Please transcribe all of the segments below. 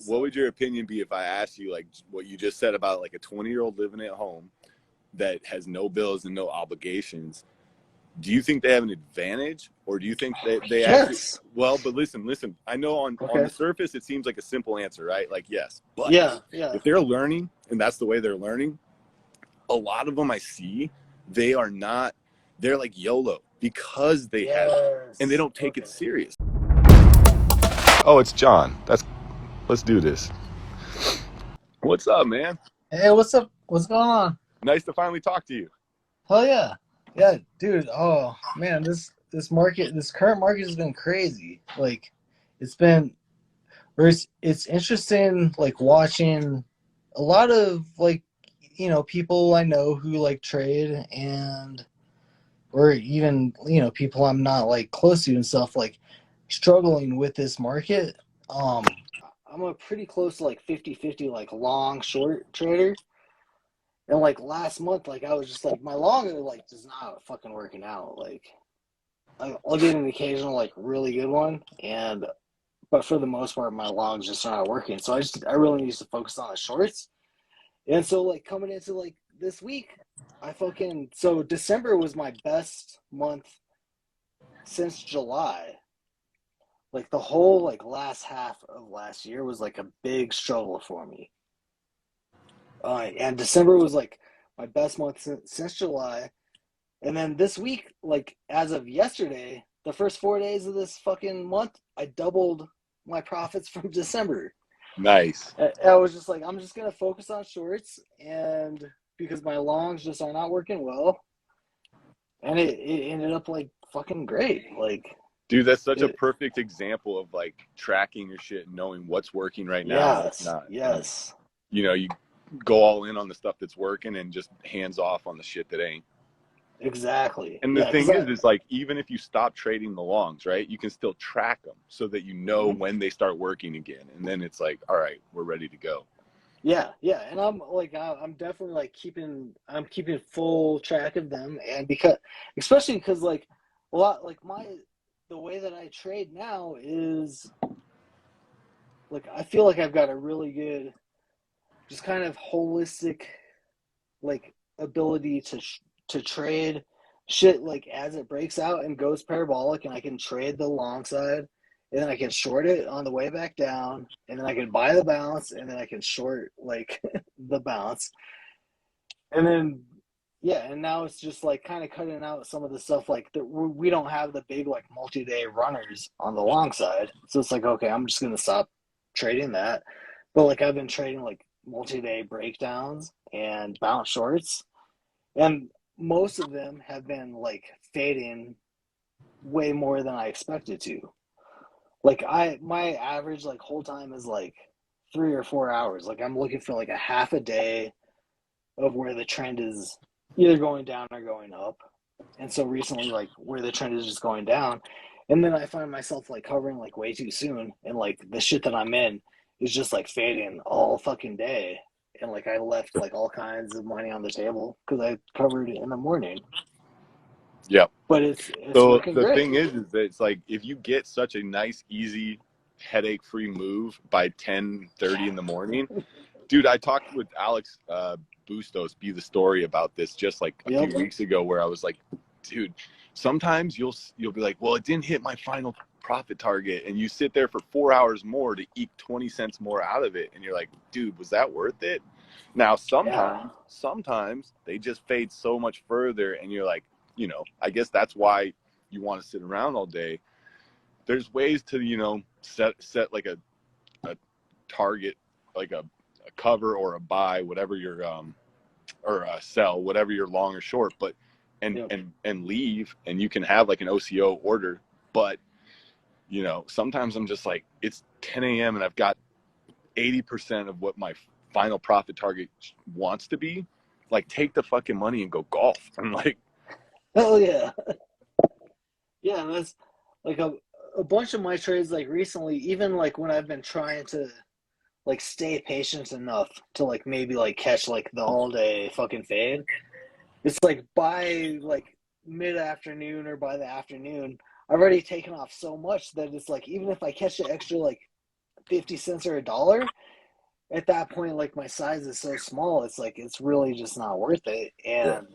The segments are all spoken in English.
what would your opinion be if I asked you like what you just said about like a 20-year-old living at home that has no bills and no obligations? Do you think they have an advantage, or do you think they actually? Well, but listen. I know on the surface it seems like a simple answer, right? Like yes, but if they're learning and that's the way they're learning, a lot of them I see they are not. They're like YOLO because they have it, and they don't take it serious. Oh, it's John. Let's do this. What's up, man? Hey, what's up? What's going on? Nice to finally talk to you. Hell yeah, dude. Oh man, this current market has been crazy. Like, it's been, it's interesting. Like watching a lot of like, people I know who like trade or even people I'm not like close to and stuff like struggling with this market. I'm a pretty close to like 50-50 like long short trader. And like last month, like I was just like my long like just not fucking working out. Like I'll get an occasional like really good one, but for the most part, my long's just not working. So I really need to focus on the shorts. And so like coming into like this week, so December was my best month since July. Like the whole like last half of last year was like a big struggle for me. And December was like my best month since July. And then this week, like as of yesterday, the first 4 days of this fucking month, I doubled my profits from December. Nice. I was just like, I'm just going to focus on shorts, and because my longs just are not working well. And it ended up like fucking great. Like, dude, that's such a perfect example of like tracking your shit and knowing what's working right now and what's not. Yes. You know, you go all in on the stuff that's working and just hands off on the shit that ain't. Exactly. And the thing is like, even if you stop trading the longs, right, you can still track them so that you know when they start working again. And then it's like, all right, we're ready to go. Yeah. And I'm definitely like keeping full track of them. And especially because like a lot, like the way that I trade now is like, I feel like I've got a really good, just kind of holistic, like ability to trade shit like as it breaks out and goes parabolic, and I can trade the long side, and then I can short it on the way back down, and then I can buy the bounce, and then I can short like the bounce, and then and now it's just like kind of cutting out some of the stuff like that. We don't have the big like multi-day runners on the long side, so it's like, okay, I'm just gonna stop trading that. But like I've been trading like multi-day breakdowns and bounce shorts, and most of them have been like fading way more than I expected to. Like my average like hold time is like 3 or 4 hours. Like I'm looking for like a half a day of where the trend is either going down or going up. And so recently, like where the trend is just going down, and then I find myself like covering like way too soon, and like the shit that I'm in is just like fading all fucking day, and like I left like all kinds of money on the table because I covered it in the morning. Yeah, but it's so working the great. thing is that it's like if you get such a nice, easy, headache-free move by 10:30 in the morning, dude. I talked with Alex Bustos, Be the Story, about this just like a few weeks ago, where I was like, dude, sometimes you'll be like, well, it didn't hit my final profit target, and you sit there for 4 hours more to eke 20 cents more out of it, and you're like, dude, was that worth it? Now sometimes they just fade so much further, and you're like, I guess that's why you want to sit around all day. There's ways to set like a target, like a cover or a buy, whatever you're or a sell, whatever you're long or short, but and leave, and you can have like an OCO order. But sometimes I'm just like, it's 10 a.m. and I've got 80% of what my final profit target wants to be. Like, take the fucking money and go golf. I'm like, hell yeah. And that's like a bunch of my trades like recently, even like when I've been trying to like stay patient enough to like maybe like catch like the all day fucking fade, it's like by like mid-afternoon or by the afternoon I've already taken off so much that it's like, even if I catch the extra like 50 cents or a dollar, at that point, like my size is so small, it's like it's really just not worth it. Yeah. And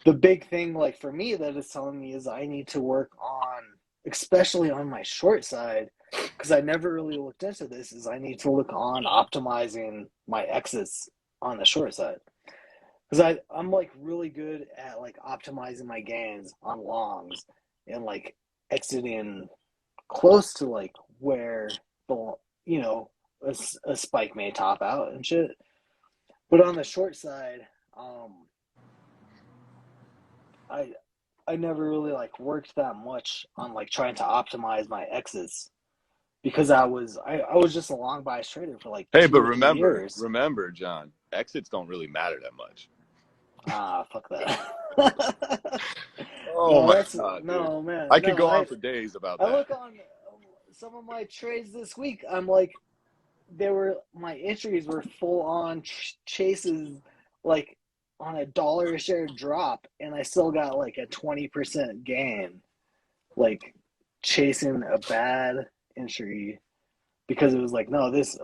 the big thing, like for me, that it's telling me is I need to work on, especially on my short side, because I never really looked into this, is I need to look on optimizing my exits on the short side. Because I'm like really good at like optimizing my gains on longs and like exiting close to like where the, you know, a spike may top out and shit. But on the short side, I I never really like worked that much on like trying to optimize my exits because I was just a long bias trader for like Hey, but 2 or 3 years. remember, John, exits don't really matter that much. Ah, fuck that. Oh No, my that's God, dude. no man. I could No, go on for days about I that. look on some of my trades this week. I'm like, they were my entries were full on chases, like on a dollar a share drop, and I still got like a 20% gain, like chasing a bad entry because it was like, no, this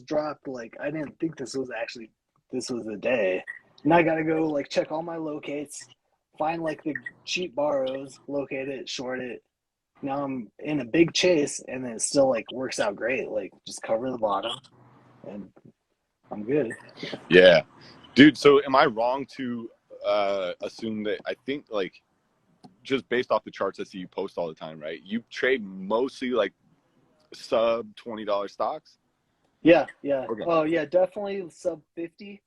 dropped. Like I didn't think this was the day, and I gotta go like check all my locates, find like the cheap borrows, locate it, short it. Now I'm in a big chase, and then it still like works out great. Like just cover the bottom, and I'm good. Yeah, dude. So am I wrong to assume that I think like just based off the charts I see you post all the time, right? You trade mostly like sub $20 stocks. Yeah, yeah. Okay. Oh, yeah, definitely sub 50.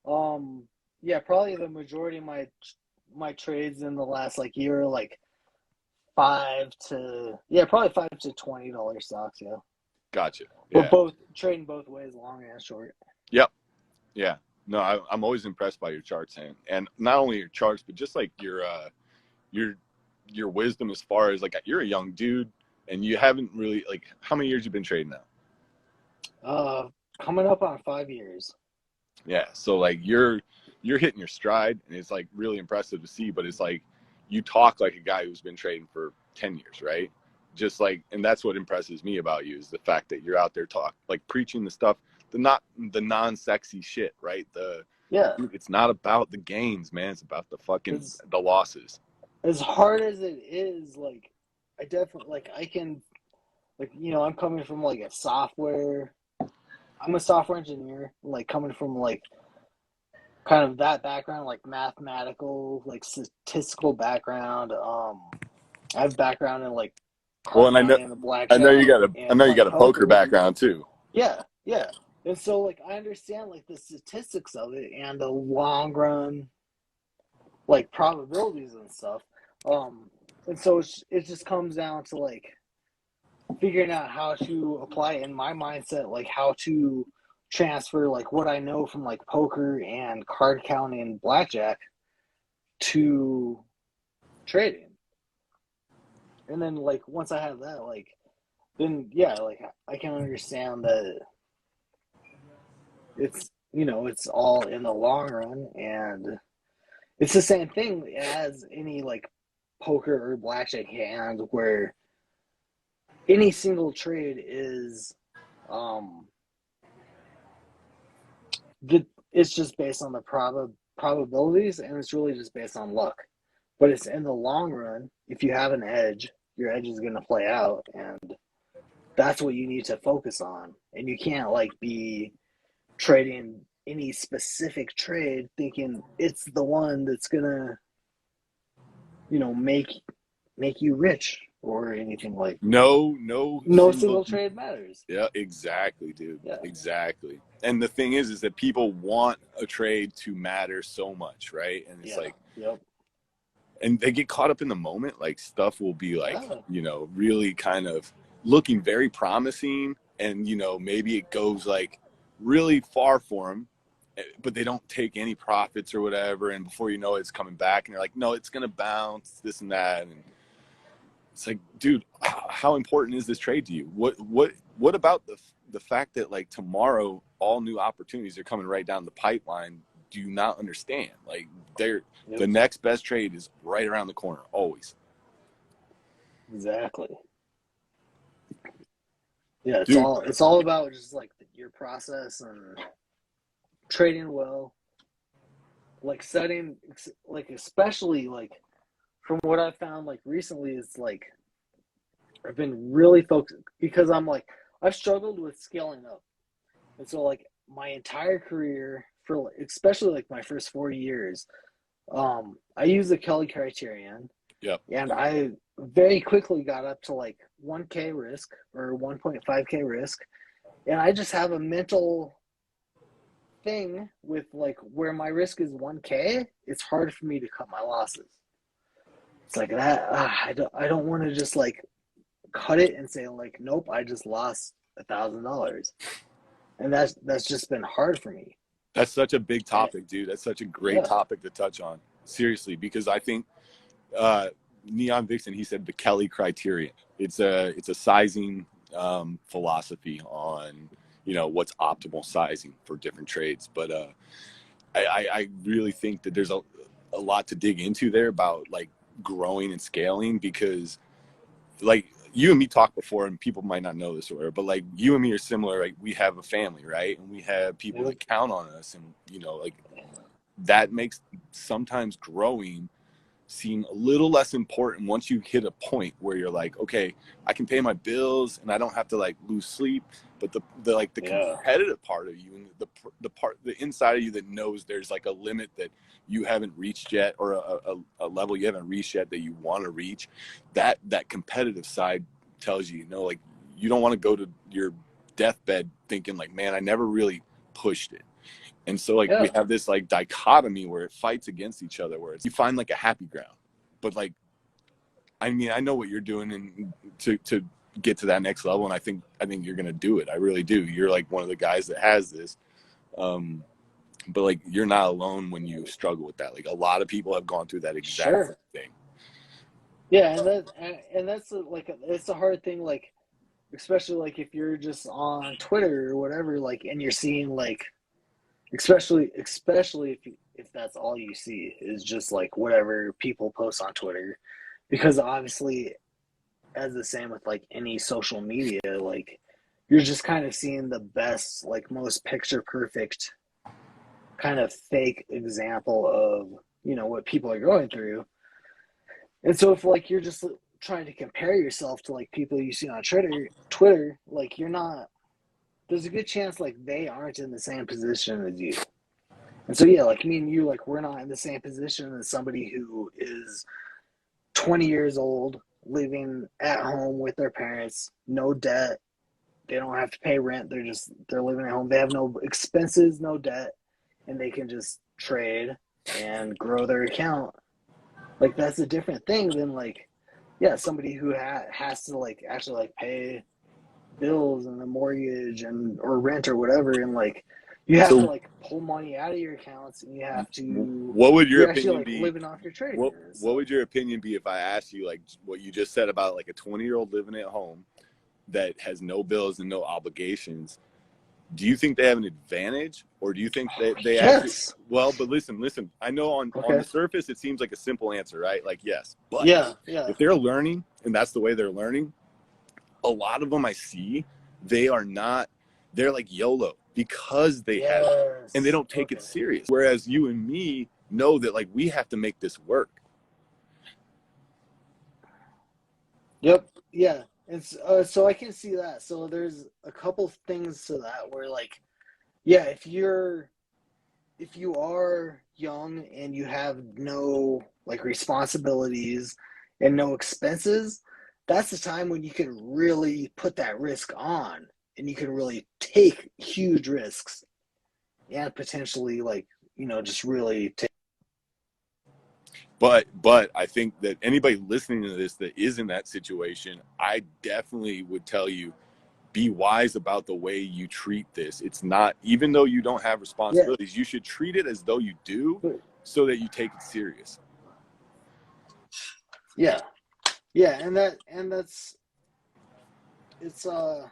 Um, yeah, probably the majority of my trades in the last like year, like probably $5 to $20 stocks. Yeah, Gotcha. but Yeah. both trading both ways, long and short. Yep. Yeah. No, I'm always impressed by your charts, and not only your charts, but just like your your wisdom as far as like you're a young dude and you haven't really like how many years you been trading now? Coming up on 5 years. Yeah. So like you're hitting your stride and it's like really impressive to see, but it's like you talk like a guy who's been trading for 10 years, right? Just like, and that's what impresses me about you is the fact that you're out there like preaching the stuff, the non-sexy shit, right? Yeah, It's not about the gains, man. It's about the fucking as the losses. as hard as it is, like I definitely like I can like I'm coming from like a software. I'm a software engineer, like coming from like kind of that background, like mathematical, like statistical background. I have background in like Well, card and counting and the you blackjack got and a playing poker poker. background too. Yeah, yeah. And so like I understand like the statistics of it and the long run like probabilities and stuff. Um, and so it just comes down to like figuring out how to apply it in my mindset, like how to transfer like what I know from like poker and card counting and blackjack to trading. And then like once I have that, like then yeah, like I can understand that it's it's all in the long run and it's the same thing as any like poker or blackjack hand where any single trade is um it's just based on the probabilities and it's really just based on luck. But it's in the long run, if you have an edge, your edge is going to play out and that's what you need to focus on. And you can't like be trading any specific trade thinking it's the one that's going to, make you rich or anything like. No Single. single trade matters. Yeah, exactly, dude. Yeah. Exactly. And the thing is that people want a trade to matter so much, right? And it's Yeah. like, Yep. and they get caught up in the moment. Like stuff will be like, Yeah. really kind of looking very promising, and maybe it goes like really far for them, but they don't take any profits or whatever. And before you know it, it's coming back, and they're like, no, it's gonna bounce, this and that, and it's like, dude, how important is this trade to you? What about the fact that like tomorrow all new opportunities are coming right down the pipeline? Do you not understand? Like the Yep. next best trade is right around the corner, always. Exactly. Yeah, Dude, it's all about just like your process and trading well, like setting, like especially like from what I've found like recently is like I've been really focused because I'm like I've struggled with scaling up, and so like my entire career for especially like my first 4 years, I used the Kelly criterion, yep. and I very quickly got up to like 1K risk or 1.5K risk, and I just have a mental thing with like where my risk is 1K, it's hard for me to cut my losses. It's like that. I don't want to just like cut it and say like, nope, I just lost $1,000, and that's just been hard for me. That's such a big And topic, dude. That's such a great yeah, topic to touch on. Seriously, because I think uh, Neon Vixen, he said the Kelly criterion. It's a sizing philosophy on what's optimal sizing for different trades. But I really think that there's a lot to dig into there about like growing and scaling, because like you and me talked before, and people might not know this or whatever, but like you and me are similar. Like we have a family, right? And we have people yep, that count on us, and like that makes sometimes growing seem a little less important once you hit a point where you're like, okay, I can pay my bills and I don't have to like lose sleep. But the like the yeah, competitive part of you, and the inside of you that knows there's like a limit that you haven't reached yet, or a level you haven't reached yet that you want to reach, that competitive side tells you, like you don't want to go to your deathbed thinking like, man, I never really pushed it. And so like we yeah, have this like dichotomy where it fights against each other, where you find like a happy ground. But like, I mean, I know what you're doing and to get to that next level, and I think you're gonna do it. I really do. You're like one of the guys that has this. Um, but like you're not alone when you struggle with that. Like a lot of people have gone through that exact sure, thing. yeah, and that's like it's a hard thing, like especially like if you're just on Twitter or whatever, like, and you're seeing like especially if that's all you see is just like whatever people post on Twitter, because obviously as the same with like any social media, like you're just kind of seeing the best, like most picture perfect kind of fake example of what people are going through. And so if like you're just trying to compare yourself to like people you see on Twitter, like you're not. There's a good chance like they aren't in the same position as you. And so yeah, like me and you, like we're not in the same position as somebody who is 20 years old, living at home with their parents, no debt. They don't have to pay rent. They're living at home. They have no expenses, no debt, and they can just trade and grow their account. Like that's a different thing than like, yeah, somebody who has to like actually like pay bills and the mortgage and or rent or whatever, and like you have to So like pull money out of your accounts, and you have to what would your you're actually opinion like be? living off your trading earnings. What So would your opinion be if I asked you like what you just said about like a 20-year-old living at home that has no bills and no obligations? Do you think they have an advantage, or do you think that they actually, yes, well, but listen, I know on okay, the surface it seems like a simple answer, right? Like yes, but yeah, yeah, if they're learning and that's the way they're learning, a lot of them I see, they are not, they're like YOLO because they have it and they yes, don't take it okay, serious, whereas you and me know that like we have to make this work. yep, yeah. It's so I can see that. So there's a couple things to that where like, yeah, if you are young and you have no like responsibilities and no expenses, that's the time when you can really put that risk on, and you can really take huge risks and potentially like, just really take. But I think that anybody listening to this that is in that situation, I definitely would tell you, be wise about the way you treat this. It's not, even though you don't have Yeah, responsibilities, you should treat it as though you do, but so that you take it serious. yeah, yeah, and that's it's I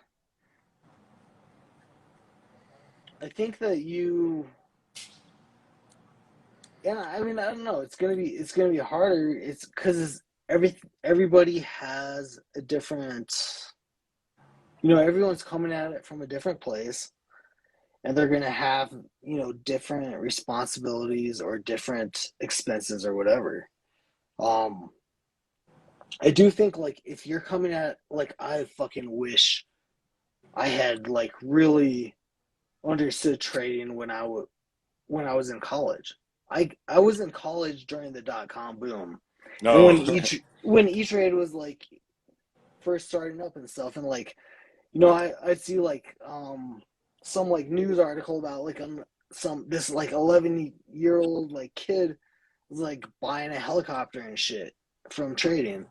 think that you yeah, I mean, I don't know. It's gonna be harder. It's because everybody has a different everyone's coming at it from a different place, and they're going to have, different responsibilities or different expenses or whatever. Um, I do think, like, if you're coming at, like, I fucking wish I had, like, really understood trading when I was in college. I was in college during the dot-com boom. And No. when E-Trade was, like, first starting up and stuff, and, like, I'd see, like, some, like, news article about, like, this, like, 11-year-old, like, kid was, like, buying a helicopter and shit from trading.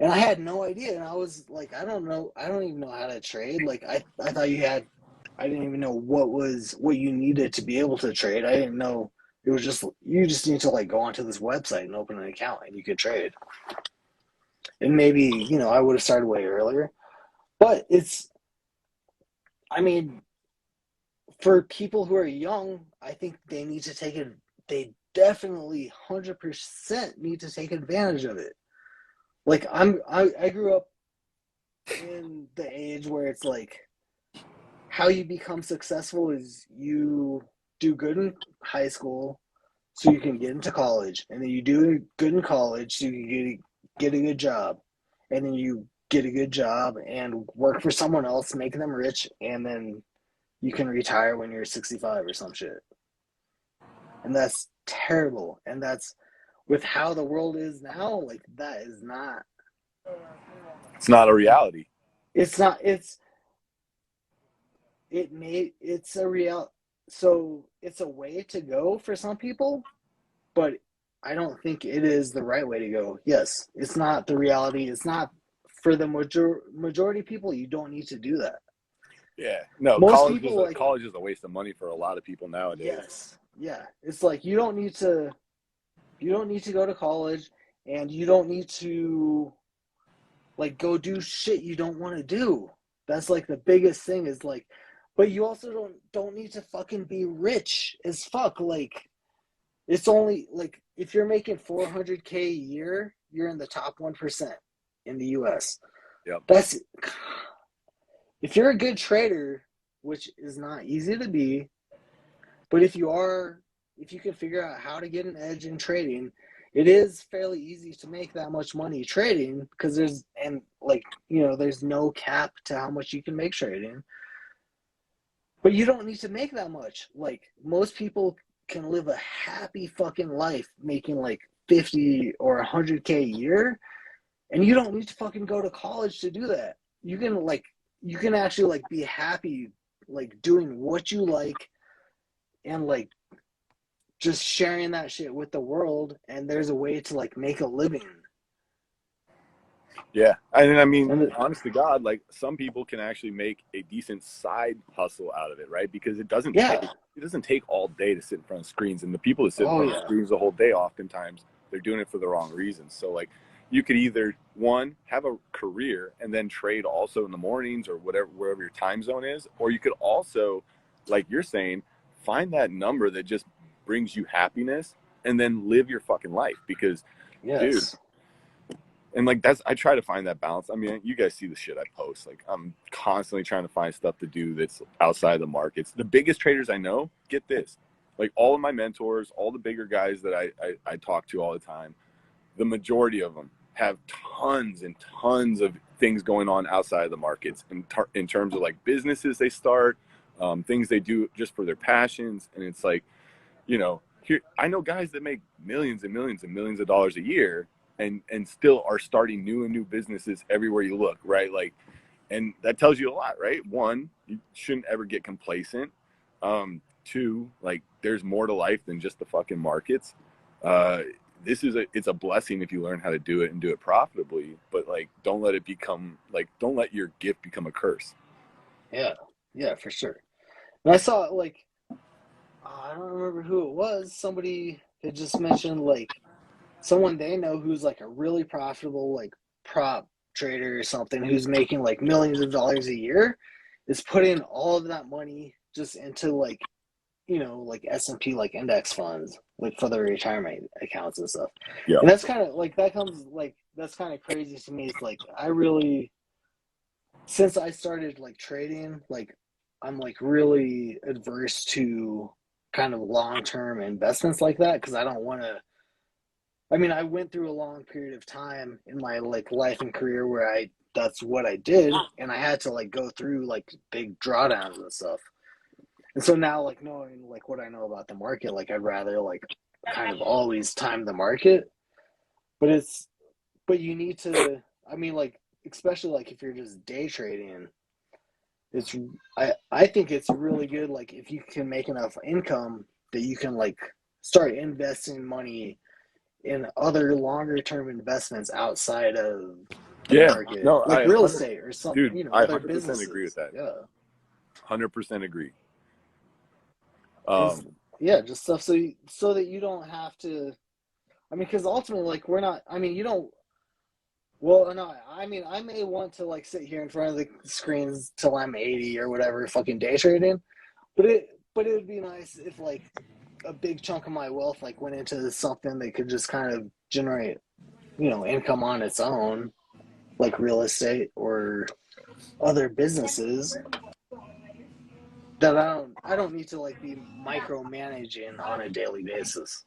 And I had no idea. And I was like, I don't know. I don't even know how to trade. Like, I thought I didn't even know what you needed to be able to trade. I didn't know it was just, you just need to, like, go onto this website and open an account and you could trade. And maybe, I would have started way earlier. But I mean, for people who are young, I think they need to take it. They definitely 100% need to take advantage of it. Like, I grew up in the age where it's like, how you become successful is you do good in high school so you can get into college, and then you do good in college so you can get a good job, and then you get a good job and work for someone else, make them rich, and then you can retire when you're 65 or some shit. And that's terrible. And that's, with how the world is now, like, that is not, It's not a reality. it's not, it's a real, so it's a way to go for some people, but I don't think it is the right way to go. Yes, it's not the reality. It's not for the majority of people. You don't need to do that. Yeah. No, Most people, like, college is a waste of money for a lot of people nowadays. yes, yeah. It's like, you don't need to go to college, and you don't need to, like, go do shit you don't want to do. That's, like, the biggest thing is, like, but you also don't need to fucking be rich as fuck. Like, it's only, like, if you're making 400K a year, you're in the top 1% in the US. Yep. That's, if you're a good trader, which is not easy to be, but if you can figure out how to get an edge in trading, it is fairly easy to make that much money trading, because there's no cap to how much you can make trading. But you don't need to make that much. Like, most people can live a happy fucking life making, like, 50 or 100K a year, and you don't need to fucking go to college to do that. You can actually, like, be happy, like, doing what you like, and, like, just sharing that shit with the world, and there's a way to, like, make a living. Yeah. And I mean, And honest to God, like, some people can actually make a decent side hustle out of it, right? Because it doesn't take all day to sit in front of screens. And the people that sit in front of screens the whole day, oftentimes they're doing it for the wrong reasons. So, like, you could either, one, have a career and then trade also in the mornings or wherever your time zone is, or you could also, like you're saying, find that number that just brings you happiness and then live your fucking life. Because, dude, and, like, I try to find that balance. I mean, you guys see the shit I post. Like, I'm constantly trying to find stuff to do that's outside the markets. The biggest traders I know, get this, like, all of my mentors, all the bigger guys that I talk to all the time, the majority of them have tons and tons of things going on outside of the markets in terms of, like, businesses they start, things they do just for their passions. And it's like, here, I know guys that make millions and millions and millions of dollars a year and still are starting new businesses everywhere you look, right? Like, and that tells you a lot, right? One, you shouldn't ever get complacent. Two, like, there's more to life than just the fucking markets. It's a blessing if you learn how to do it and do it profitably, but, like, don't let your gift become a curse. Yeah, for sure. And I saw, like, I don't remember who it was. Somebody had just mentioned, like, someone they know who's, like, a really profitable, like, prop trader or something, who's making, like, millions of dollars a year, is putting all of that money just into, like, like, S&P, like, index funds, like, for their retirement accounts and stuff. Yeah. And that's kind of, like, that's kind of crazy to me. It's like, I really, since I started like trading, like I'm like really adverse to kind of long-term investments like that because I don't want to. I mean, I went through a long period of time in my like life and career where I that's what I did, and I had to like go through like big drawdowns and stuff. And so now, like knowing like what I know about the market, like I'd rather like kind of always time the market. But it's but you need to. I mean, like especially like if you're just day trading, it's I think it's really good. Like if you can make enough income that you can like start investing money in other longer term investments outside of the Yeah, market, no, like I real 100, estate or some, dude, you know, I other 100% agree with businesses. that. Yeah. 100% agree. And Um, yeah, just stuff so that you don't have to. I mean, because ultimately, like, we're not. I mean, you don't. Well, no. I mean, I may want to like sit here in front of the screens till I'm 80 or whatever, fucking day trading. But it would be nice if like a big chunk of my wealth like went into something that could just kind of generate, you know, income on its own, like real estate or other businesses that I don't need to like be micromanaging on a daily basis.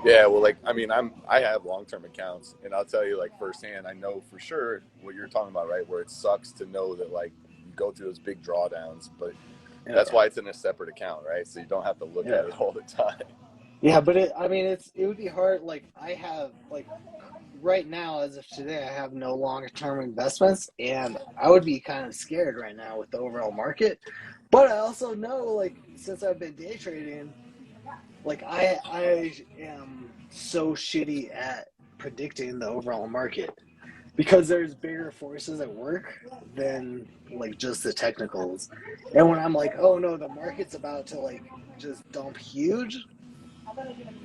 yeah, well, like, I mean, I have long-term accounts, and I'll tell you, like, firsthand, I know for sure what you're talking about, right? Where it sucks to know that, like, you go through those big drawdowns, but that's Yeah, why it's in a separate account, right? So you don't have to look yeah, at it all the time. yeah. But I mean, it would be hard. Like I have like right now, as of today, I have no longer term investments, and I would be kind of scared right now with the overall market. But I also know, like, since I've been day trading, like I am so shitty at predicting the overall market because there's bigger forces at work than like just the technicals. And when I'm like, oh no, the market's about to like just dump huge,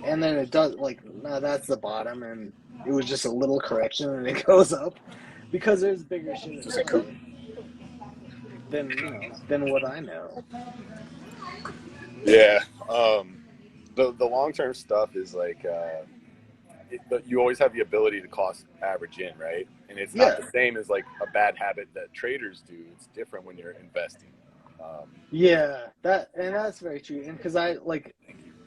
and then it does like no, that's the bottom, and it was just a little correction, and it goes up because there's bigger shit at play than you know than what I know. Yeah. The long-term stuff is like, you always have the ability to cost average in, right? And it's not Yeah, the same as like a bad habit that traders do. It's different when you're investing. Um, yeah, that's very true. And because I like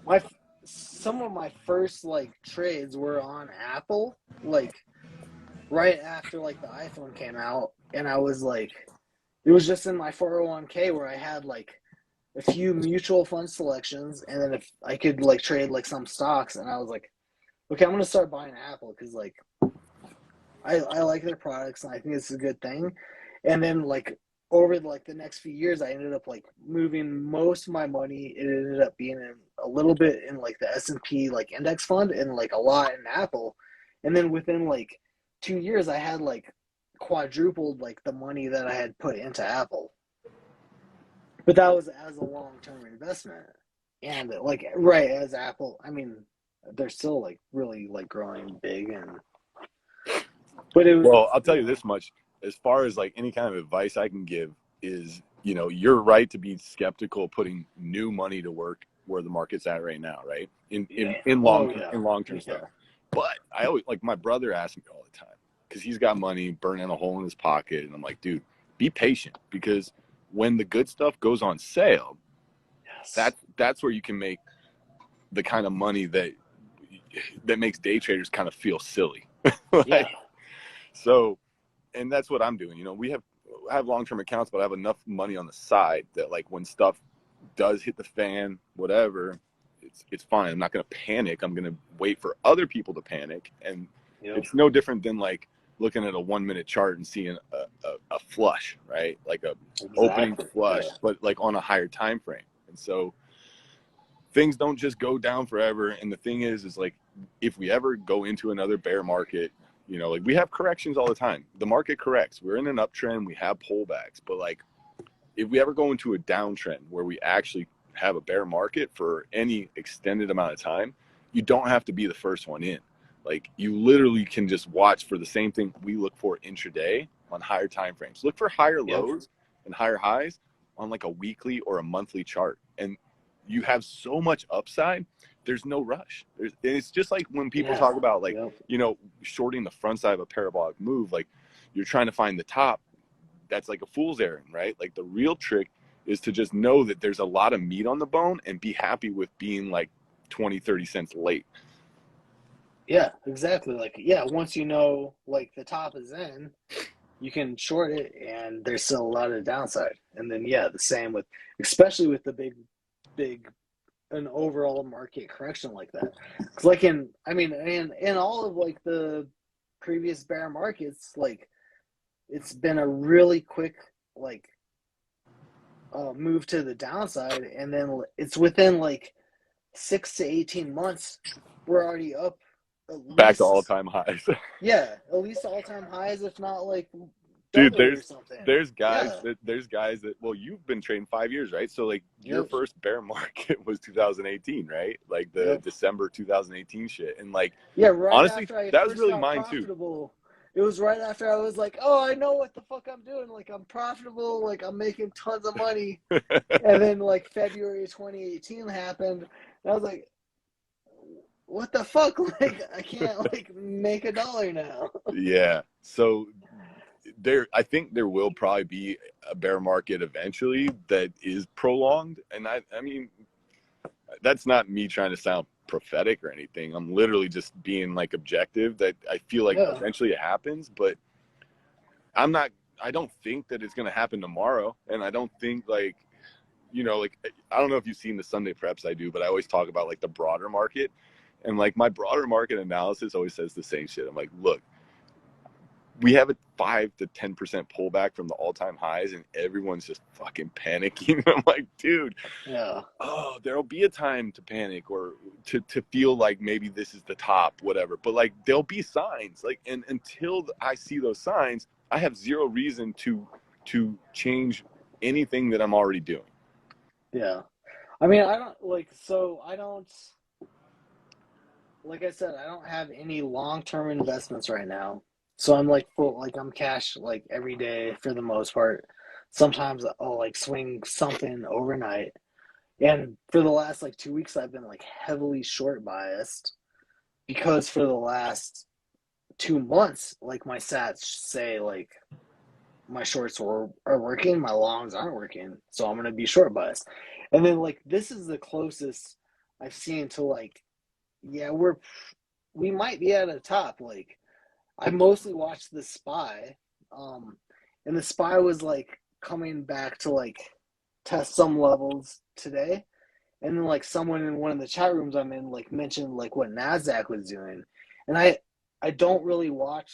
my some of my first like trades were on Apple, like right after like the iPhone came out, and I was like, it was just in my 401k where I had like a few mutual fund selections, and then if I could like trade like some stocks, and I was like, okay, I'm gonna start buying Apple because like I like their products and I think it's a good thing. And then like over like the next few years, I ended up like moving most of my money. It ended up being in a little bit in like the S&P like index fund and like a lot in Apple. And then within like 2 years, I had like quadrupled like the money that I had put into Apple. But that was as a long term investment. And like right as Apple, I mean, they're still like really like growing big and but it well, I'll tell you you know this much: as far as like any kind of advice I can give is, you're right to be skeptical of putting new money to work where the market's at right now, right? In in yeah. in Oh long yeah. in long term stuff. Yeah. But I always like my brother asks me all the time because he's got money burning a hole in his pocket, and I'm like, dude, be patient because when the good stuff goes on sale, Yes. that's where you can make the kind of money that makes day traders kind of feel silly. Yeah. Like, so, and that's what I'm doing. I have long term accounts, but I have enough money on the side that like when stuff does hit the fan, whatever, it's fine. I'm not gonna panic. I'm gonna wait for other people to panic, and Yep. it's no different than like looking at a 1 minute chart and seeing a flush, right? Like a opening Exactly. flush, Yeah. but like on a higher time frame. And so things don't just go down forever. And the thing is like if we ever go into another bear market, like we have corrections all the time. The market corrects. We're in an uptrend. We have pullbacks, but like if we ever go into a downtrend where we actually have a bear market for any extended amount of time, you don't have to be the first one in. Like you literally can just watch for the same thing we look for intraday on higher time frames. Look for higher Yep. lows and higher highs on like a weekly or a monthly chart. And you have so much upside. There's no rush. It's just like when people Yeah. talk about like, Yep. shorting the front side of a parabolic move, like you're trying to find the top. that's like a fool's errand, right? Like the real trick is to just know that there's a lot of meat on the bone and be happy with being like 20-30 cents late. Yeah, exactly. Like, yeah, once you know like the top is in, you can short it, and there's still a lot of downside. And then yeah, the same with, especially with the big an overall market correction like that. Cause like I mean, in all of like the previous bear markets, like it's been a really quick like move to the downside, and then it's within like 6 to 18 months, we're already up at Back to least, all-time highs. yeah, at least all-time highs, if not like Dude, double it or something. there's guys Yeah. that well, you've been trading 5 years, right? So like your Yep. first bear market was 2018, right? Like the Yep. December 2018 shit. And like Yeah, right honestly, after I that was first really got mine too. profitable, it was right after I was like, oh, I know what the fuck I'm doing. Like, I'm profitable. Like, I'm making tons of money. And then, like, February 2018 happened. And I was like, what the fuck? Like, I can't, like, make $1 now. Yeah. So I think there will probably be a bear market eventually that is prolonged. And I mean, that's not me trying to sound prophetic or anything. I'm literally just being like objective that I feel like Yeah. eventually it happens, but I don't think that it's going to happen tomorrow. And I don't think like, like, I don't know if you've seen the Sunday preps I do, but I always talk about like the broader market, and like my broader market analysis always says the same shit. I'm like, look, we have a 5 to 10% pullback from the all-time highs and everyone's just fucking panicking. I'm like, dude, Yeah. oh, there'll be a time to panic or to feel like maybe this is the top, whatever. But like there'll be signs. Like, and until I see those signs, I have zero reason to change anything that I'm already doing. Yeah. I mean, I don't, like I said, I don't have any long-term investments right now. So I'm like full, like I'm cash like every day for the most part. Sometimes I'll like swing something overnight. And for the last like 2 weeks, I've been like heavily short biased because for the last 2 months, like my stats say like my shorts are working, my longs aren't working. So I'm gonna be short biased. And then like this is the closest I've seen to like, yeah, we might be at a top. Like I mostly watched the spy, um, and the spy was like coming back to like test some levels today, and then like someone in one of the chat rooms I'm in like mentioned like what Nasdaq was doing, and I don't really watch.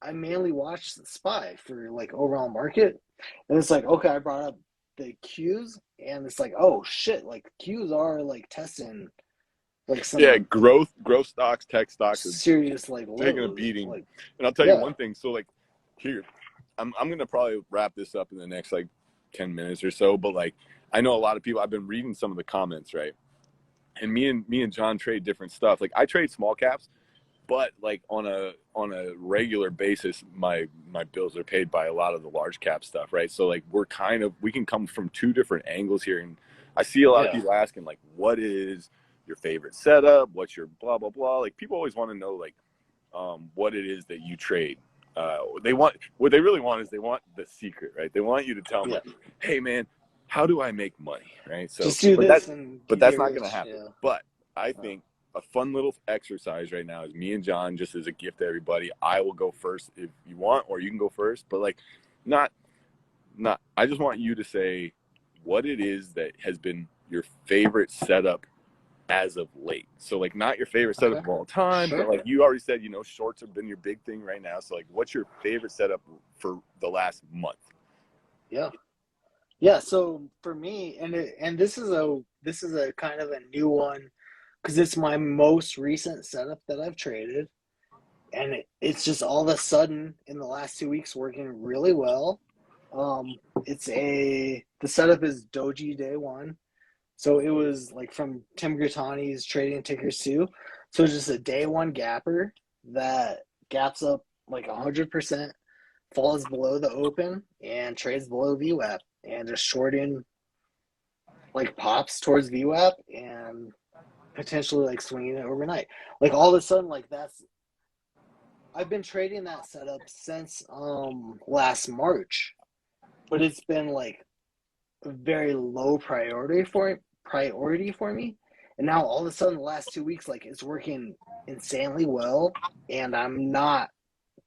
I mainly watch the spy for like overall market, and it's like okay, I brought up the Qs, and it's like oh shit, like Qs are like testing like Yeah, some growth stocks, tech stocks are serious like taking a lows. beating. Like And I'll tell you yeah, one thing. So like here, I'm gonna probably wrap this up in the next like 10 minutes or so. But like I know a lot of people. I've been reading some of the comments, right? And me and John trade different stuff. Like I trade small caps, but like on a regular basis, my bills are paid by a lot of the large cap stuff, right? So like we can come from two different angles here, and I see a lot of yeah, people asking like, what is your favorite setup? What's your blah blah blah? Like people always want to know like what it is that you trade. What they really want is they want the secret, right? They want you to tell them yeah. like, hey man, how do I make money, right? So, Just do but this and you that's get not going to rich. happen. Yeah. But I Oh, think a fun little exercise right now is me and John, just as a gift to everybody. I will go first if you want, or you can go first. But like, not. I just want you to say what it is that has been your favorite setup as of late. So like, not your favorite setup okay. of all time, but Sure. like you already said, shorts have been your big thing right now. So like, what's your favorite setup for the last month? Yeah. Yeah. So for me, and this is a kind of a new one because it's my most recent setup that I've traded, and it's just all of a sudden in the last 2 weeks working really well. Um, the setup is Doji Day One. So it was like from Tim Grittani's trading tickers too. So it's just a day one gapper that gaps up like 100%, falls below the open, and trades below VWAP, and just shorting like pops towards VWAP and potentially like swinging it overnight. Like all of a sudden, like I've been trading that setup since last March. but it's been like a very low priority for me. And now all of a sudden, the last 2 weeks, like it's working insanely well, and I'm not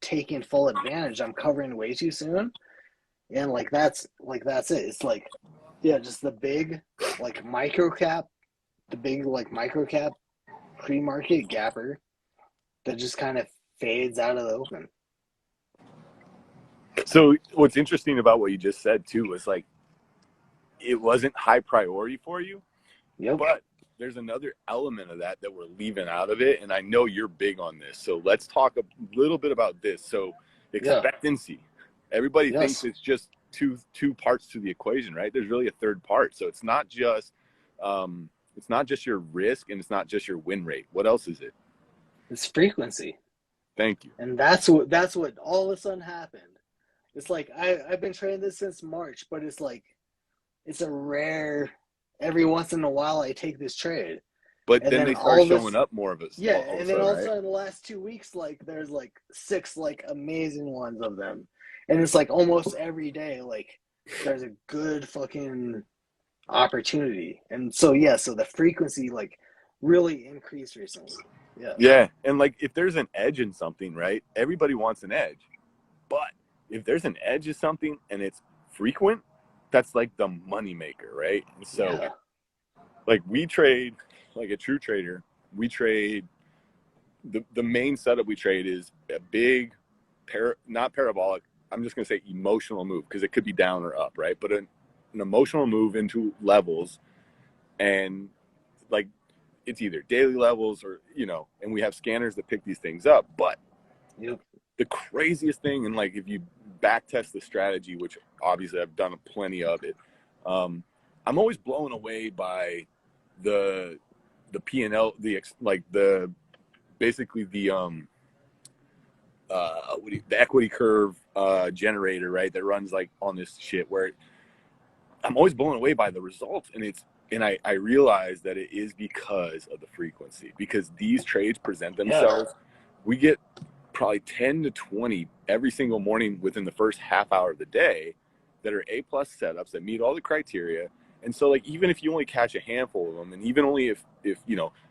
taking full advantage. I'm covering way too soon, and that's it. It's like, yeah, just the big like micro cap, the big like micro cap pre-market gapper that just kind of fades out of the open. So what's interesting about what you just said too was like it wasn't high priority for you, Yep. but there's another element of that we're leaving out of it, and I know you're big on this. So let's talk a little bit about this. So expectancy. Yeah. Everybody thinks it's just two parts to the equation, right? There's really a third part. So it's not just your risk, and it's not just your win rate. What else is it? It's frequency. Thank you. And that's what all of a sudden happened. It's like I've been trading this since March, but it's like it's a rare, every once in a while I take this trade. But then they start showing up more of it. Yeah, and then all of a sudden the last 2 weeks, like there's like 6 like amazing ones of them. And it's like almost every day, like there's a good fucking opportunity. And so so the frequency like really increased recently. Yeah. Yeah. And like if there's an edge in something, right? Everybody wants an edge. But if there's an edge in something and it's frequent, that's like the money maker, right? And so like we trade, like a true trader, we trade the main setup we trade is a big not parabolic, I'm just gonna say emotional move, because it could be down or up, right? But an emotional move into levels, and like it's either daily levels or and we have scanners that pick these things up. But the craziest thing, and like if you back test the strategy, which obviously I've done plenty of it, I'm always blown away by the P&L, basically the equity curve generator, right, that runs like on this shit, where I'm always blown away by the results, and I realize that it is because of the frequency, because these trades present themselves. We get probably 10 to 20 every single morning within the first half hour of the day that are A+ setups that meet all the criteria. And so like even if you only catch a handful of them, and even only if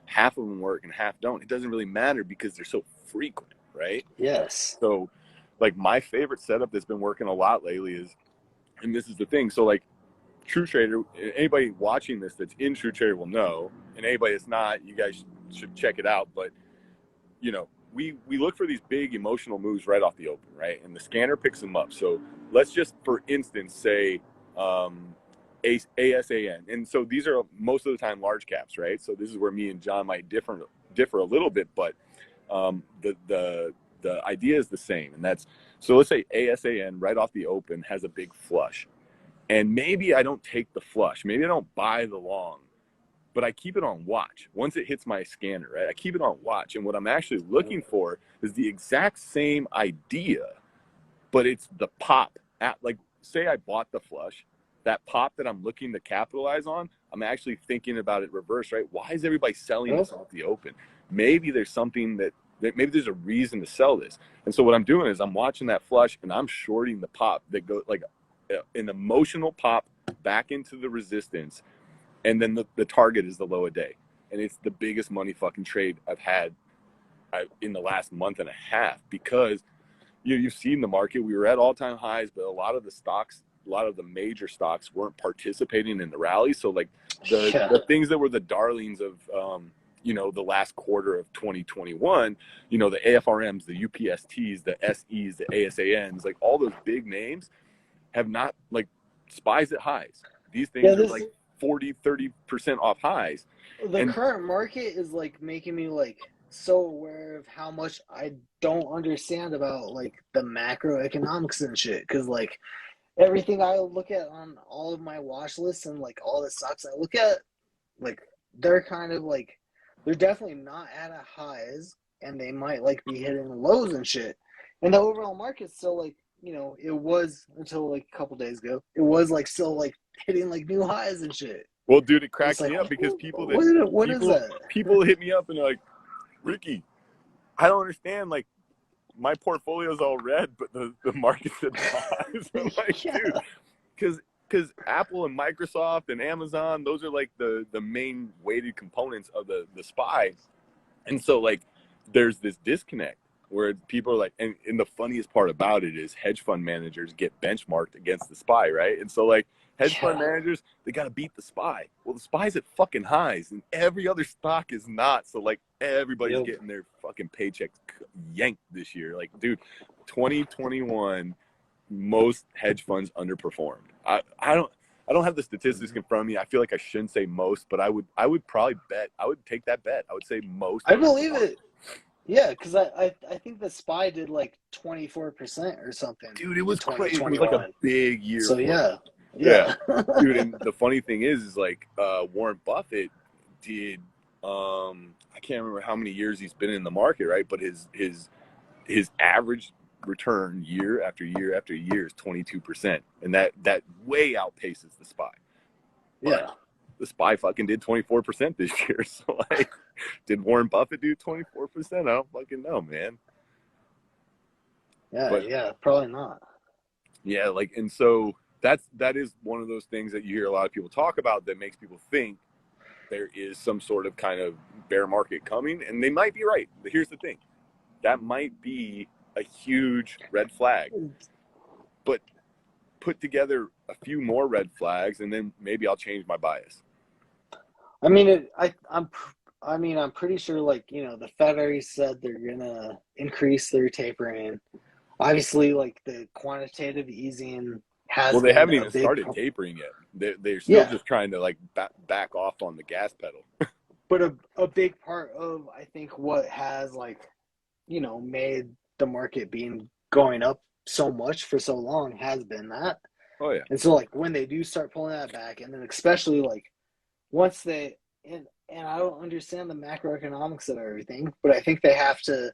half of them work and half don't, it doesn't really matter because they're so frequent, right? Yes. So like my favorite setup that's been working a lot lately is, and this is the thing, so like True Trader, anybody watching this that's in True Trader will know, and anybody that's not, you guys should check it out. But we look for these big emotional moves right off the open, right? And the scanner picks them up. So let's just, for instance, say ASAN. And so these are most of the time large caps, right? So this is where me and John might differ a little bit, but the idea is the same. And that's, so let's say ASAN right off the open has a big flush. And maybe I don't take the flush. Maybe I don't buy the long, but I keep it on watch. Once it hits my scanner, right, I keep it on watch. And what I'm actually looking for is the exact same idea, but it's the pop. Like, say I bought the flush, that pop that I'm looking to capitalize on, I'm actually thinking about it reverse, right? Why is everybody selling this off the open? Maybe there's something that maybe there's a reason to sell this. And so what I'm doing is I'm watching that flush and I'm shorting the pop that goes like an emotional pop back into the resistance. And then the target is the low a day. And it's the biggest money fucking trade I've had in the last month and a half, because you've seen the market. We were at all-time highs, but a lot of the major stocks weren't participating in the rally. So like the things that were the darlings of the last quarter of 2021, the AFRMs, the UPSTs, the SEs, the ASANs, like all those big names have not, like, SPYs at highs. These things are like 40-30% off highs. The current market is like making me like so aware of how much I don't understand about like the macroeconomics and shit, because like everything I look at on all of my watch lists and like all the stocks I look at, like they're kind of like, they're definitely not at a highs, and they might like be hitting lows and shit. And the overall market's still like, it was, until like a couple days ago, it was like still like hitting like new highs and shit. Well, dude, it cracks me up because people hit me up and they're like, Ricky, I don't understand. Like, my portfolio's all red, but the market's at highs. I'm like, dude, because Apple and Microsoft and Amazon, those are like the main weighted components of the SPY. And so like there's this disconnect where people are like, and the funniest part about it is hedge fund managers get benchmarked against the SPY, right? And so like hedge fund managers, they got to beat the SPY. Well, the SPY's at fucking highs and every other stock is not. So like everybody's getting their fucking paychecks yanked this year. Like, dude, 2021, most hedge funds underperformed. I don't have the statistics in front of me. I feel like I shouldn't say most, but I would probably bet. I would take that bet. I would say most. I believe it. Yeah, because I think the SPY did like 24% or something. Dude, it was crazy. It was like a big year. So yeah. Dude, and the funny thing is like Warren Buffett did. I can't remember how many years he's been in the market, right? But his average return year after year after year is 22%, and that way outpaces the SPY. Yeah. The SPY fucking did 24% this year. So like, did Warren Buffett do 24%? I don't fucking know, man. Yeah, probably not. Yeah, like, and so that is one of those things that you hear a lot of people talk about that makes people think there is some sort of kind of bear market coming, and they might be right. But here's the thing. That might be a huge red flag. But put together a few more red flags, and then maybe I'll change my bias. I mean, I'm pretty sure, like, you know, the Fed already said they're gonna increase their tapering. Obviously, like the quantitative easing has. Well, they haven't even started tapering yet. They're still just trying to like back off on the gas pedal. But a big part of, I think, what has, like, you know, made the market being going up so much for so long has been that. Oh yeah. And so like when they do start pulling that back, and then especially like once they and I don't understand the macroeconomics of everything, but I think they have to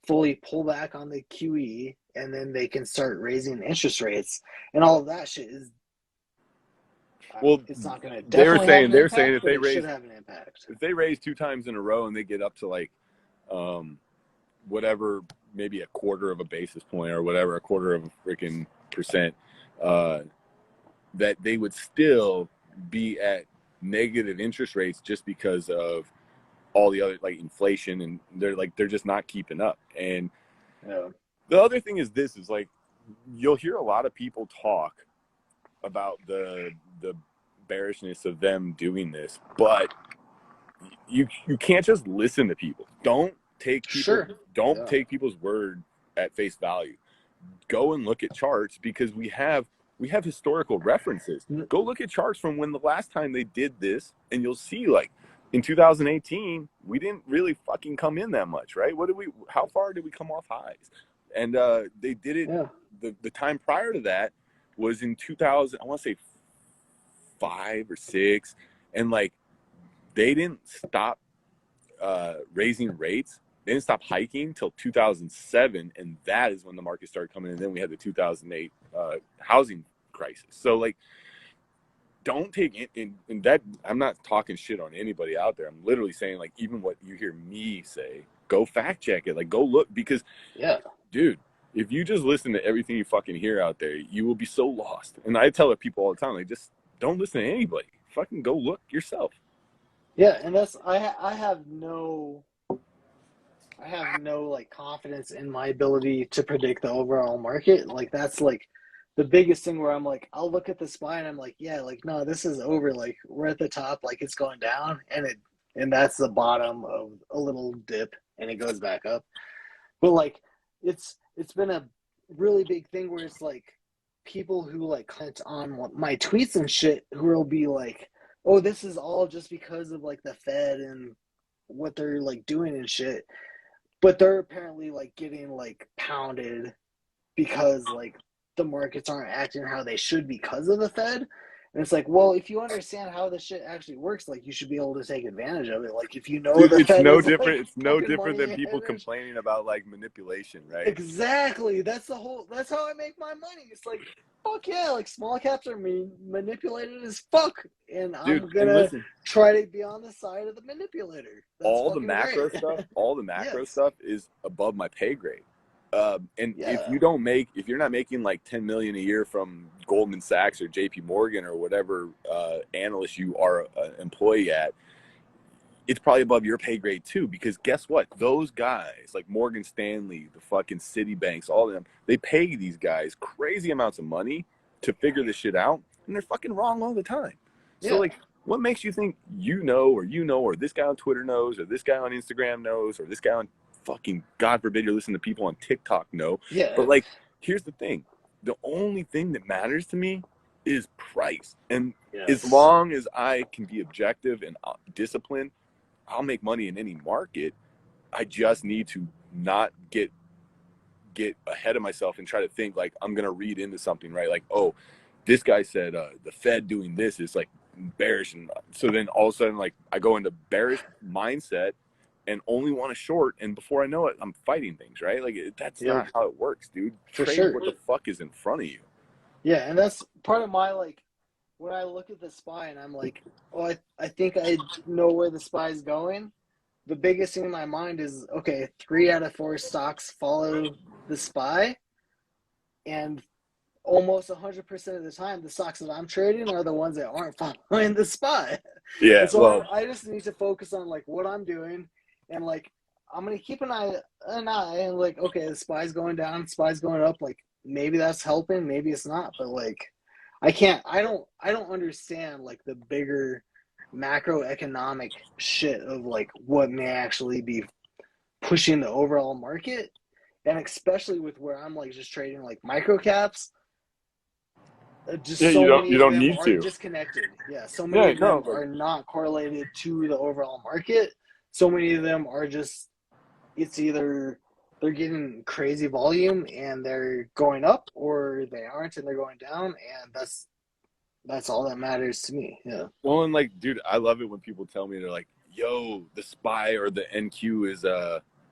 fully pull back on the QE, and then they can start raising interest rates, and all of that shit is. Well, it's not going to. They're saying if they raise, should have an impact. If they raise 2 times in a row and they get up to like, whatever, maybe a quarter of a basis point or whatever, a quarter of a freaking percent, that they would still be at negative interest rates just because of all the other like inflation, and they're just not keeping up. And the other thing is this is like you'll hear a lot of people talk about the bearishness of them doing this, but you can't just listen to people. Don't take people's word at face value. Go and look at charts, because we have historical references. Go look at charts from when the last time they did this, and you'll see like in 2018 we didn't really fucking come in that much, right? How far did we come off highs? And they did it the time prior to that was in 2000, I want to say 5 or 6, and like they didn't stop raising rates. They didn't stop hiking until 2007, and that is when the market started coming in. And then we had the 2008 housing crisis. So like, don't take it in that. I'm not talking shit on anybody out there. I'm literally saying, like, even what you hear me say, go fact check it. Like, go look, because dude, if you just listen to everything you fucking hear out there, you will be so lost. And I tell people all the time, like, just don't listen to anybody. Fucking go look yourself. Yeah, and that's I have no like confidence in my ability to predict the overall market. Like that's like the biggest thing where I'm like, I'll look at the SPY and I'm like, yeah, like no, this is over. Like we're at the top, like it's going down, and that's the bottom of a little dip, and it goes back up. But like it's been a really big thing where it's like people who like comment on my tweets and shit who will be like, oh, this is all just because of like the Fed and what they're like doing and shit. But they're apparently like getting like pounded because like the markets aren't acting how they should because of the Fed. And it's like, well, if you understand how this shit actually works, like you should be able to take advantage of it. Like if you know the Fed no is, different. Like, it's no different than people complaining about like manipulation, right? Exactly. That's how I make my money. It's like, fuck yeah, like small caps are manipulated as fuck, and I'm gonna try to be on the side of the manipulator. That's all the macro great. stuff, all the macro stuff is above my pay grade. And Yeah. if you're not making like 10 million a year from Goldman Sachs or JP Morgan or whatever analyst you are an employee at, it's probably above your pay grade too, because guess what? Those guys like Morgan Stanley, the fucking Citibanks, all of them, they pay these guys crazy amounts of money to figure this shit out, and they're fucking wrong all the time. So Yeah. like, what makes you think or this guy on Twitter knows, or this guy on Instagram knows, or this guy on fucking, God forbid you're listening to people on TikTok know? Yeah. But like, here's the thing. The only thing that matters to me is price. And as Yes. long as I can be objective and disciplined, I'll make money in any market. I just need to not get ahead of myself and try to think like I'm gonna read into something, right? Like, oh, this guy said the Fed doing this is like bearish, and so then all of a sudden like I go into bearish mindset and only want to short, and before I know it, I'm fighting things, right? Like that's Yep. not how it works, dude. For Trade sure. what the fuck is in front of you. Yeah, and that's part of my like when I look at the SPY and I'm like, oh, I think I know where the SPY is going. The biggest thing in my mind is, okay, 3 out of 4 stocks follow the SPY, and almost 100% of the time, the stocks that I'm trading are the ones that aren't following the SPY. Yeah, And so well, I just need to focus on like what I'm doing, and like I'm gonna keep an eye and like, okay, the SPY's going down, SPY's going up, like maybe that's helping, maybe it's not, but like I don't understand like the bigger macroeconomic shit of like what may actually be pushing the overall market, and especially with where I'm like just trading like micro caps. yeah, Just so many you of don't them need are to. disconnected. Yeah, so many Yeah, of no, them like are not correlated to the overall market. So many of them are just, it's either they're getting crazy volume and they're going up, or they aren't and they're going down, and that's all that matters to me. Yeah. well, and like, dude, I love it when people tell me they're like, "Yo, the SPY or the NQ is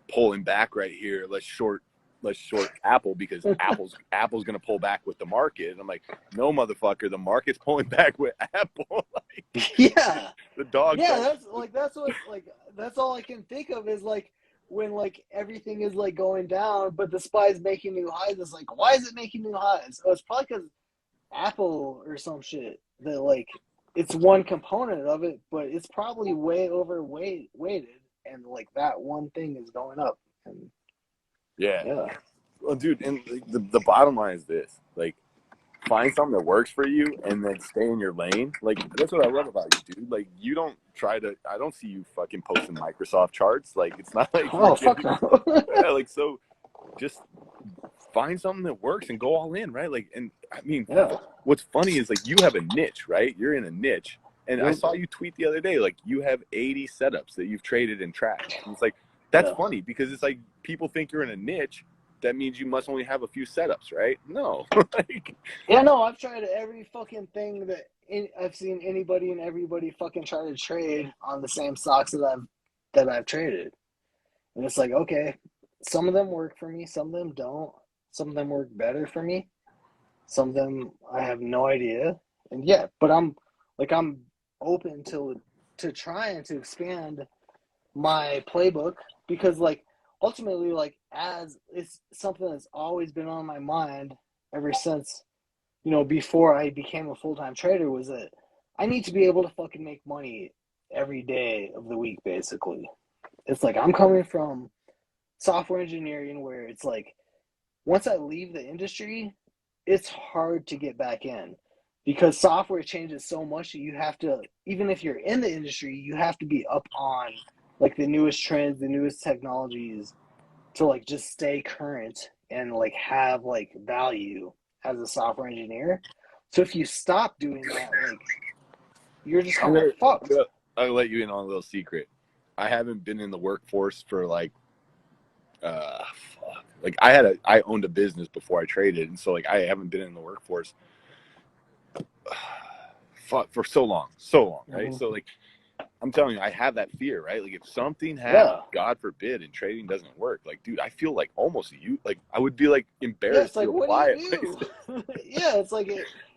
pulling back right here. Let's short Apple because Apple's gonna pull back with the market." And I'm like, "No, motherfucker, the market's pulling back with Apple." Like Yeah. the dog Yeah, don't. that's all I can think of is like when like everything is like going down, but the SPY's making new highs. It's like, why is it making new highs? Oh, it's probably because Apple or some shit that like it's one component of it, but it's probably way weighted, and like that one thing is going up. And Yeah, yeah, well, dude, and the bottom line is this: like, find something that works for you and then stay in your lane. Like that's what I love about you, dude. Like you don't try to. I don't see you fucking posting Microsoft charts. Like it's not like you're oh fuck giving. no. Yeah, like so. Just find something that works and go all in, right? Like, and I mean, Yeah, what's funny is like you have a niche, right? You're in a niche, and I yep, saw you tweet the other day like you have 80 setups that you've traded and tracked. And it's like that's yeah. funny because it's like people think you're in a niche. That means you must only have a few setups, right? No, like, Yeah, no, I've tried every fucking thing I've seen anybody and everybody fucking try to trade on the same stocks that I've traded, and it's like, okay, some of them work for me, some of them don't, some of them work better for me, some of them I have no idea, and yeah, but I'm open to trying to expand my playbook, because like ultimately like as it's something that's always been on my mind ever since, before I became a full-time trader, was that I need to be able to fucking make money every day of the week, basically. It's like I'm coming from software engineering where it's like once I leave the industry, it's hard to get back in because software changes so much that you have to, even if you're in the industry, you have to be up on like the newest trends, the newest technologies to like just stay current and like have like value as a software engineer. So if you stop doing that, like you're just I'm kind of gonna, fucked. I'll let you in on a little secret. I haven't been in the workforce for like like I owned a business before I traded, and so like I haven't been in the workforce for so long, right? Mm-hmm. So like I'm telling you, I have that fear, right? Like if something happens, Yeah. God forbid, and trading doesn't work, like dude, I feel like almost you, like I would be like Yeah, it's embarrassed to like, what do apply you at places. do? Yeah, it's like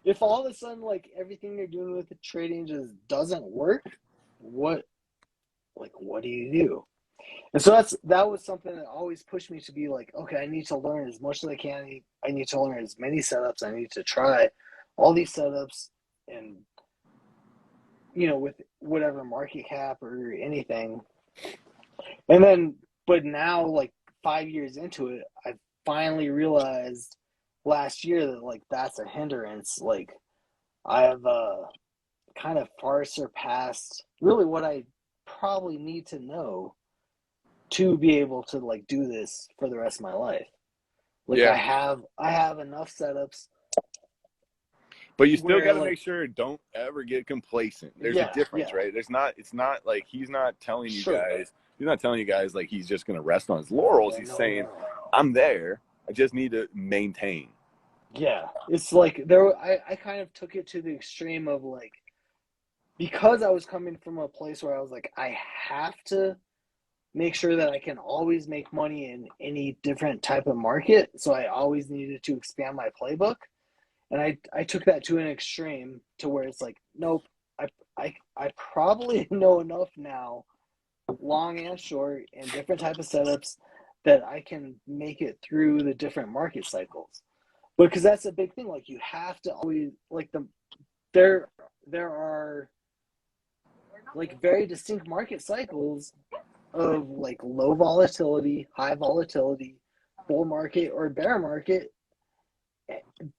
if all of a sudden like everything you're doing with the trading just doesn't work, what what do you do? And so that was something that always pushed me to be like, okay, I need to learn as much as I can. I need to learn as many setups. I need to try all these setups, and with whatever market cap or anything. And then, but now, like 5 years into it, I finally realized last year that like that's a hindrance. Like I have kind of far surpassed really what I probably need to know to be able to like do this for the rest of my life. Like Yeah. I have enough setups But you still where got to like make sure don't ever get complacent. There's a yeah, difference, yeah, right? It's not like he's not telling you sure. guys, he's not telling you guys like he's just going to rest on his laurels. Yeah, He's no, saying, no. I'm there. I just need to maintain. Yeah. It's like I kind of took it to the extreme of like because I was coming from a place where I was like, I have to make sure that I can always make money in any different type of market. So I always needed to expand my playbook. And I took that to an extreme to where it's like, nope, I probably know enough now, long and short, and different type of setups that I can make it through the different market cycles. Because that's a big thing. Like you have to always like there there are like very distinct market cycles of like low volatility, high volatility, bull market or bear market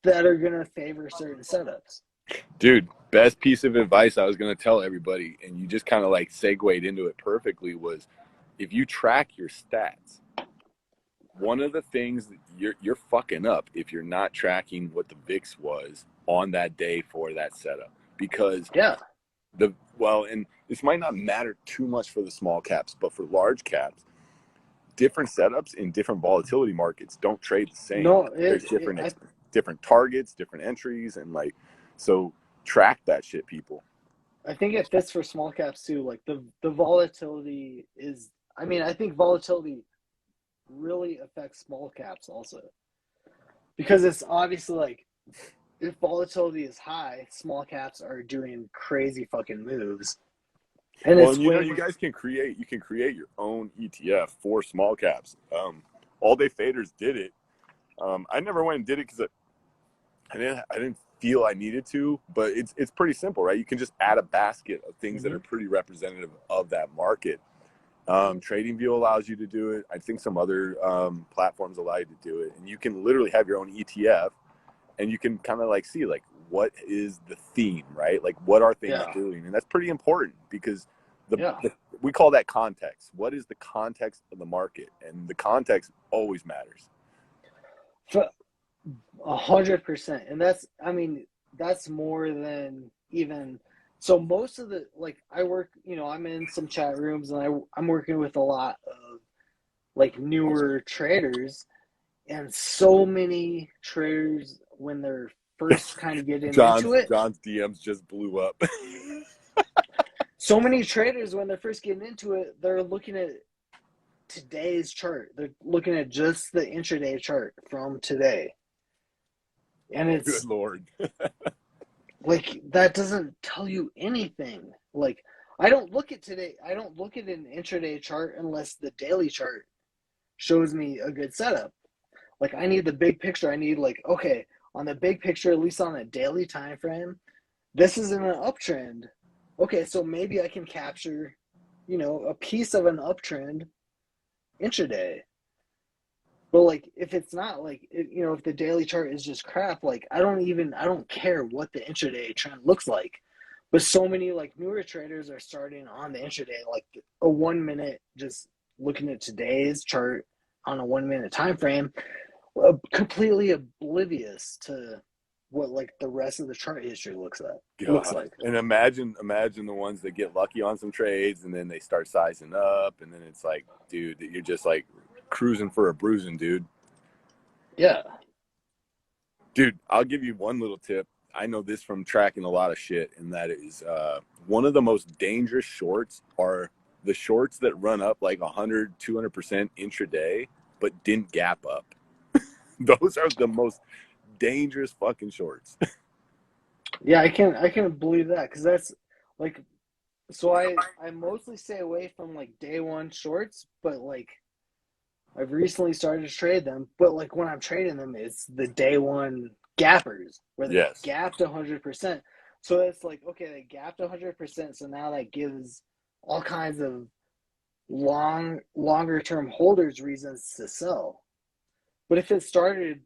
that are going to favor certain setups. Dude, best piece of advice I was going to tell everybody, and you just kind of like segued into it perfectly, was if you track your stats, one of the things that you're fucking up if you're not tracking what the VIX was on that day for that setup. Because Yeah. and this might not matter too much for the small caps, but for large caps, different setups in different volatility markets don't trade the same. No, There's different targets, different entries, and like so track that shit, people. I think it fits for small caps too. Like the volatility is, I mean, I think volatility really affects small caps also because it's obviously like if volatility is high, small caps are doing crazy fucking moves, and Well, it's and way you guys can create your own ETF for small caps. All day faders did it. I never went and did it because I didn't feel I needed to, but it's pretty simple, right? You can just add a basket of things that mm-hmm. are pretty representative of that market. TradingView allows you to do it. I think some other platforms allow you to do it, and you can literally have your own ETF, and you can kind of like see like what is the theme, right? Like what are things Yeah, doing, and that's pretty important because yeah. we call that context. What is the context of the market, and the context always matters. 100%, and that's, I mean, that's more than even. So most of the like I work, I'm in some chat rooms and I'm working with a lot of like newer traders, and so many traders when they're first kind of getting into it. John's DMs just blew up. So many traders when they're first getting into it, they're looking at today's chart. They're looking at just the intraday chart from today. And Good it's Lord. like that doesn't tell you anything. Like I don't look at an intraday chart unless the daily chart shows me a good setup. Like I need the big picture. I need like, okay, on the big picture, at least on a daily time frame, this is in an uptrend. Okay, so maybe I can capture, a piece of an uptrend intraday. But like if it's not like if the daily chart is just crap, like I don't care what the intraday trend looks like. But so many like newer traders are starting on the intraday, like a 1 minute, just looking at today's chart on a 1 minute time frame, completely oblivious to what like the rest of the chart history looks God. like. And imagine the ones that get lucky on some trades and then they start sizing up, and then it's like, dude, you're just like cruising for a bruising, dude. Yeah. Dude, I'll give you one little tip. I know this from tracking a lot of shit, and that is one of the most dangerous shorts are the shorts that run up like 100, 200% intraday, but didn't gap up. Those are the most dangerous fucking shorts. Yeah, I can believe that because that's like so I mostly stay away from like day one shorts, but like I've recently started to trade them. But like when I'm trading them, it's the day one gappers where they Yes. gapped 100%. So it's like, okay, they gapped 100%. So now that gives all kinds of longer term holders reasons to sell. But if it started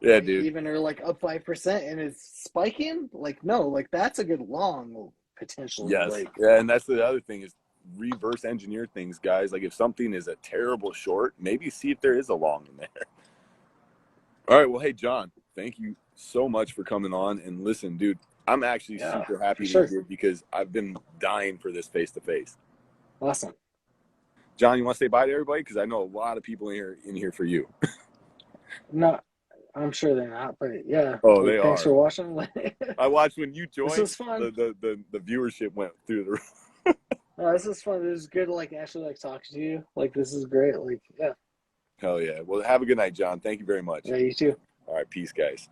Yeah, break dude. even or like up 5% and it's spiking, like no, like that's a good long potentially. Yes. Like Yeah, and that's the other thing is reverse engineer things, guys. Like if something is a terrible short, maybe see if there is a long in there. All right. Well, hey, John, thank you so much for coming on. And listen, dude, I'm actually yeah, super for happy that you sure. did because I've been dying for this face to face. Awesome. John, you want to say bye to everybody? Because I know a lot of people in here for you. No, I'm sure they're not, but yeah, Oh, like they thanks are. for watching. I watched when you This joined, is fun. the viewership went through the roof. This is fun. This is good to like actually like talk to you. Like this is great. Like yeah, Hell yeah. Well, have a good night, John. Thank you very much. yeah, you too. All right. Peace, guys.